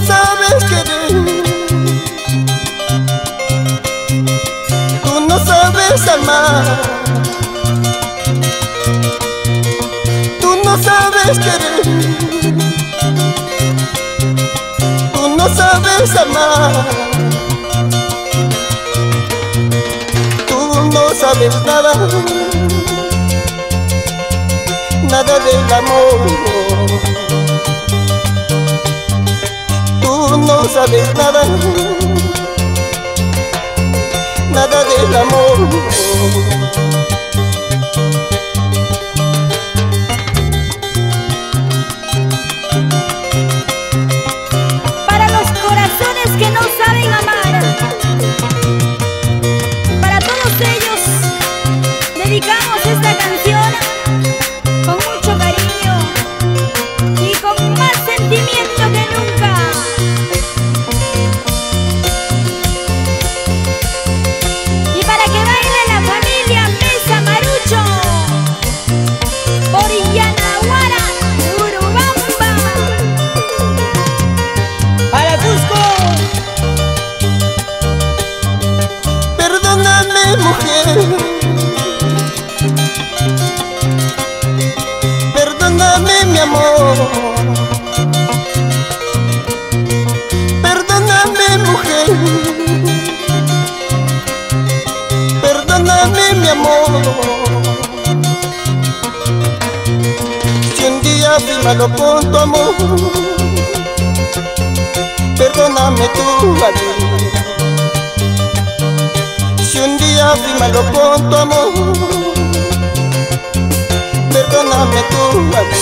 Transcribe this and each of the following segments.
sabes querer, tú no sabes amar, tú no sabes querer, tú no sabes amar, tú no sabes nada, nada del amor. Tú no sabes nada, nada del amor. Para los corazones que no saben amar, para todos ellos dedicamos esta canción con mucho cariño y con más sentimiento que nunca. Y para que baile la familia Mesa Marucho por Yanaguara, Urubamba. Para Cusco. Perdóname, mujer, perdóname, mi amor, perdóname, mujer, perdóname, mi amor. Si un día fui malo con tu amor, perdóname tú, a mí. Si un día fui malo con tu amor, perdóname tú, a mí.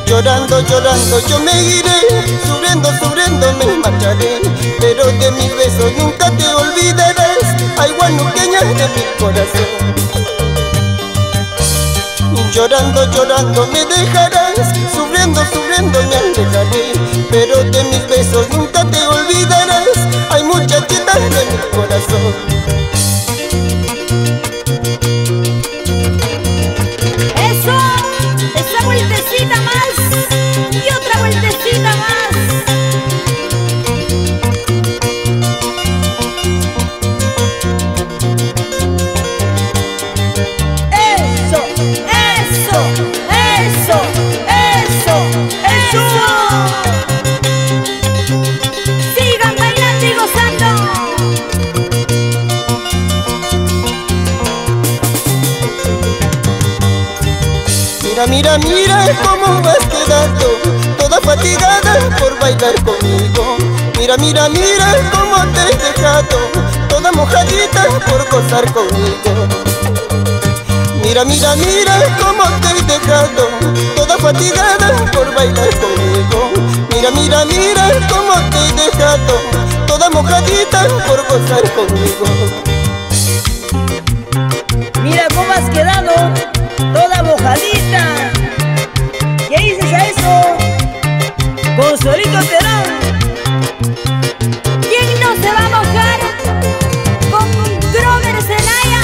Llorando, llorando yo me iré, sufriendo, sufriendo me marcharé, pero de mis besos nunca te olvidarás, ay guanuqueña de mi corazón. Llorando, llorando me dejarás, sufriendo, sufriendo me alejaré, pero de mis besos nunca te olvidarás, ay muchachita de mi corazón. Eso, esa vueltecita más y otra vueltecita más. Eso, Eso, eso, eso, eso. Sigan bailando y gozando. Mira, mira, mira cómo vas quedando, toda fatigada por bailar conmigo. Mira, mira, mira cómo te he dejado, toda mojadita por gozar conmigo. Mira, mira, mira cómo te he dejado, toda fatigada por bailar conmigo. Mira, mira, mira cómo te he dejado, toda mojadita por gozar conmigo. mira cómo has quedado, toda mojadita. ¿Qué dices a eso? Con Solito Terán. ¿Quién no se va a mojar con Grover Zelaya?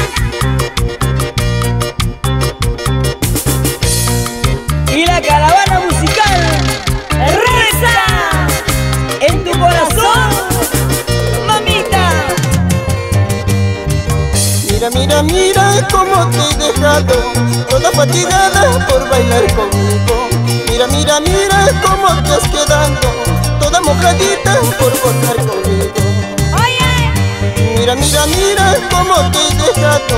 Y la caravana musical reza en tu corazón, mamita. Mira, mira, mira cómo te he dejado, toda fatigada por bailar conmigo. Mira, mira, mira cómo te has quedado, toda mojadita por gozar conmigo. Oye, Mira, mira, mira cómo te he dejado,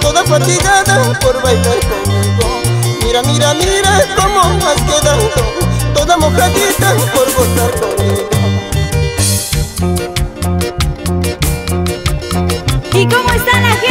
toda fatigada por bailar conmigo. Mira, mira, mira cómo has quedado, toda mojadita por gozar conmigo. ¿y cómo está la gente?